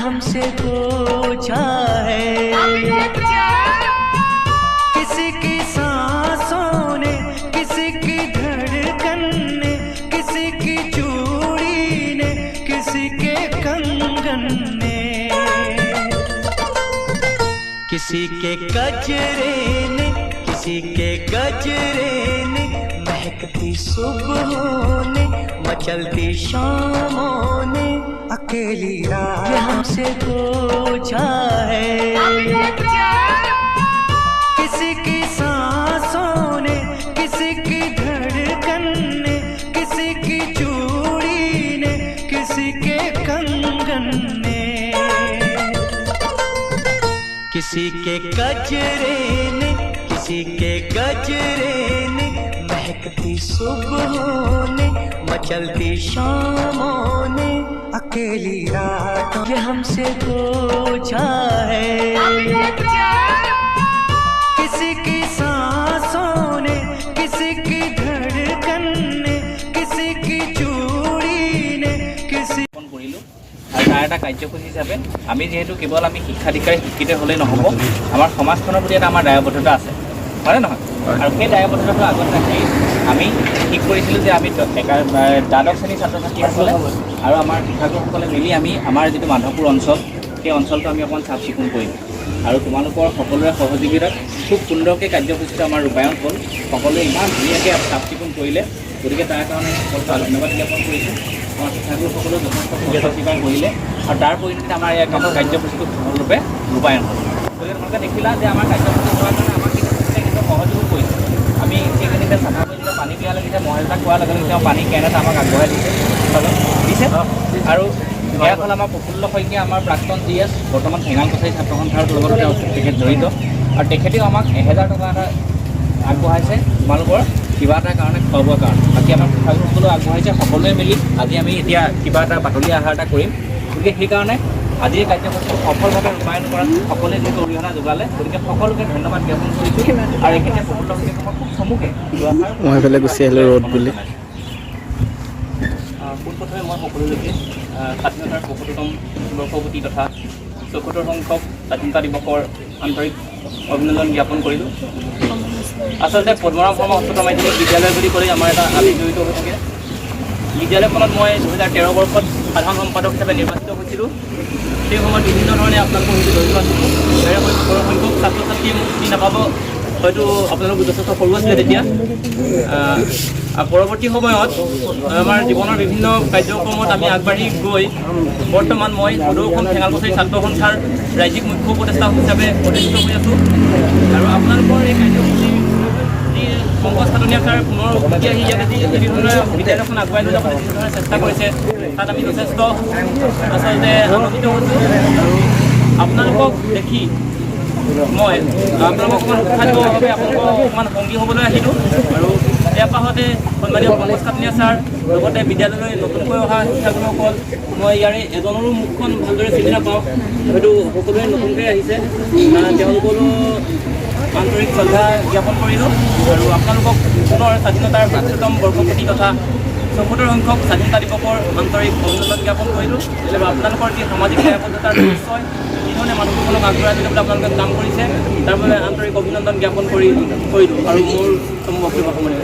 हमसे पूछा है किसी की सांसों ने, किसी की धड़कन ने, किसी की चूड़ी ने, किसी के कंगन ने, किसी के गजरे ने, किसी के गजरे ने, महकती सुबहों ने, मचलती शामों ने, अकेली रात ये हमसे पूछा है किसी की सांसों ने, किसी की धड़कन ने, किसी की चूड़ी ने, किसी के कंगन ने, किसी के गजरे ने, किसी के गजरे ने, महकती सुबहों ने, मचलती शामों ने, अकेली रात ये हमसे पूछा है किसी की सांसों ने, किसी की धड़कन ने, किसी की चूड़ी ने, किसी তাৰ এটা কাৰ্যসূচী হিচাপে আমি যেহেতু কেৱল আমি শিক্ষা দীক্ষাৰে শিক্ষিত হ'লেই নহ'ব, আমাৰ সমাজখনৰ প্ৰতি এটা আমাৰ দায়বদ্ধতা আছে, হয়নে নহয়? আৰু সেই দায়বদ্ধতাটো আগত ৰাখি আমি ঠিক কৰিছিলোঁ যে আমি দ্বাদশ শ্ৰেণীৰ ছাত্ৰ ছাত্ৰীসকলে আৰু আমাৰ শিক্ষাগুৰুসকলে মিলি আমি আমাৰ যিটো মাধৱপুৰ অঞ্চল, সেই অঞ্চলটো আমি অকণমান চাফ চিকুণ কৰিম। আৰু তোমালোকৰ সকলোৰে সহযোগিতাত খুব সুন্দৰকৈ কাৰ্যসূচীটো আমাৰ ৰূপায়ণ হ'ল। সকলোৱে ইমান ধুনীয়াকৈ চাফ চিকুণ কৰিলে, গতিকে তাৰ কাৰণে সকলোকে ধন্যবাদ জ্ঞাপন কৰিছোঁ। আমাৰ শিক্ষাগুৰুসকলেও যথেষ্ট সহযোগিতা কৰিলে আৰু তাৰ পৰিণতিত আমাৰ এই কাৰ্যসূচীটো সফলৰূপে ৰূপায়ণ হ'ল। গতিকে তোমালোকে দেখিলা যে আমাৰ কাৰ্যসূচী হোৱাৰ কাৰণে আমাক কিন্তু সহযোগ কৰিছে। আমি সেইখিনিতে চাফা কৰি যেতিয়া পানী পিয়ালে যেতিয়া মহেলতা খোৱাৰ লগে লগে তেওঁ পানী কেন এটা আমাক আগবঢ়াই দিছে আৰু এয়া হ'ল আমাৰ প্ৰফুল্ল শইকীয়া, আমাৰ প্ৰাক্তন GS, বৰ্তমান ঠেঙাল কছাৰী ছাত্ৰ সন্থাৰ লগত তেখেত জড়িত আৰু তেখেতেও আমাক 1000 টকা এটা আগবঢ়াইছে তোমালোকৰ কিবা এটা কাৰণে খোৱা বোৱাৰ কাৰণে। বাকী আমাৰ শিক্ষাগুৰুসকলেও আগবঢ়াইছে। সকলোৱে মিলি আজি আমি এতিয়া কিবা এটা পাতলীয়া আহাৰ এটা কৰিম। গতিকে সেইকাৰণে আজি এই কাৰ্যসূচীটো সফলভাৱে ৰূপায়ণ কৰাত সকলোৱে যিটো অৰিহণা যোগালে, গতিকে সকলোকে ধন্যবাদ জ্ঞাপন কৰিছোঁ। আৰু এইখিনি প্ৰফুল্ল শইকীয়াক মই খুব চমুকে মই এইফালে গুচি আহিলোঁ ৰ'দ বুলি। পোনপ্ৰথমে মই সকলোলৈকে স্বাধীনতাৰ ৭৫তম বৰ্ষপূৰ্তি তথা ৭৪ সংখ্যক স্বাধীনতা দিৱসৰ আন্তৰিক অভিনন্দন জ্ঞাপন কৰিলোঁ। আচলতে পদ্মনাভ শৰ্মা উচ্চতৰ মাধ্যমিক বিদ্যালয় বুলি ক'লেই আমাৰ এটা আবেগ জড়িত হৈ থাকে। বিদ্যালয়খনত মই 2013 বৰ্ষত সাধাৰণ সম্পাদক হিচাপে নিৰ্বাচিত হৈছিলোঁ। সেই সময়ত বিভিন্ন ধৰণে আপোনালোকৰ সৈতে জড়িত আছিলোঁ। ইয়াৰে হয়তো সৰহ সংখ্যক ছাত্ৰ ছাত্ৰীয়ে মোক চিনি নাপাব, হয়তো আপোনালোক যথেষ্ট সৰু আছিলে তেতিয়া। পৰৱৰ্তী সময়ত আমাৰ জীৱনৰ বিভিন্ন কাৰ্যক্ৰমত আমি আগবাঢ়ি গৈ বৰ্তমান মই সদৌখন ঠেঙাল কছাৰী ছাত্ৰ সন্থাৰ ৰাজ্যিক মুখ্য উপদেষ্টা হিচাপে প্ৰতিষ্ঠিত হৈ আছোঁ। আৰু আপোনালোকৰ এই কাৰ্যসূচী যি পংকজ খাটনীয়া ছাৰ পুনৰ উভতি আহি ইয়াতে যিধৰণে বিদ্যালয়খন আগুৱাই লৈ যাবলৈ যিধৰণে চেষ্টা কৰিছে, তাত আমি যথেষ্ট আচলতে আনন্দিত হৈছোঁ। আৰু আপোনালোকক দেখি মই আপোনালোকক অকণমান উৎসাহ দিবৰ বাবে আপোনালোকক অকণমান সংগী হ'বলৈ আহিলোঁ। আৰু ইয়াৰ পাছতে সন্মানীয় পংকজ খাটনীয়া ছাৰ, লগতে বিদ্যালয়লৈ নতুনকৈ অহা শিক্ষাগুৰুসকল, মই ইয়াৰে এজনৰো মুখখন ভালদৰে চিনি নাপাওঁ, হয়তো সকলোৱে নতুনকৈ আহিছে, তেওঁলোকৰো আন্তৰিক শ্ৰদ্ধা জ্ঞাপন কৰিলোঁ। আৰু আপোনালোকক পুনৰ স্বাধীনতাৰ ৭৫তম বৰ্ষপূৰ্তি তথা ৭৪ সংখ্যক স্বাধীনতা দিৱসৰ আন্তৰিক অভিনন্দন জ্ঞাপন কৰিলোঁ। আৰু আপোনালোকৰ যি সামাজিক দায়বদ্ধতাৰ নিশ্চয় যিধৰণে মানুহসকলক আগবঢ়াই দিবলৈ আপোনালোকে কাম কৰিছে, তাৰ বাবে আন্তৰিক অভিনন্দন জ্ঞাপন কৰিলোঁ। আৰু মোৰ চমু বক্তব্য সামৰণি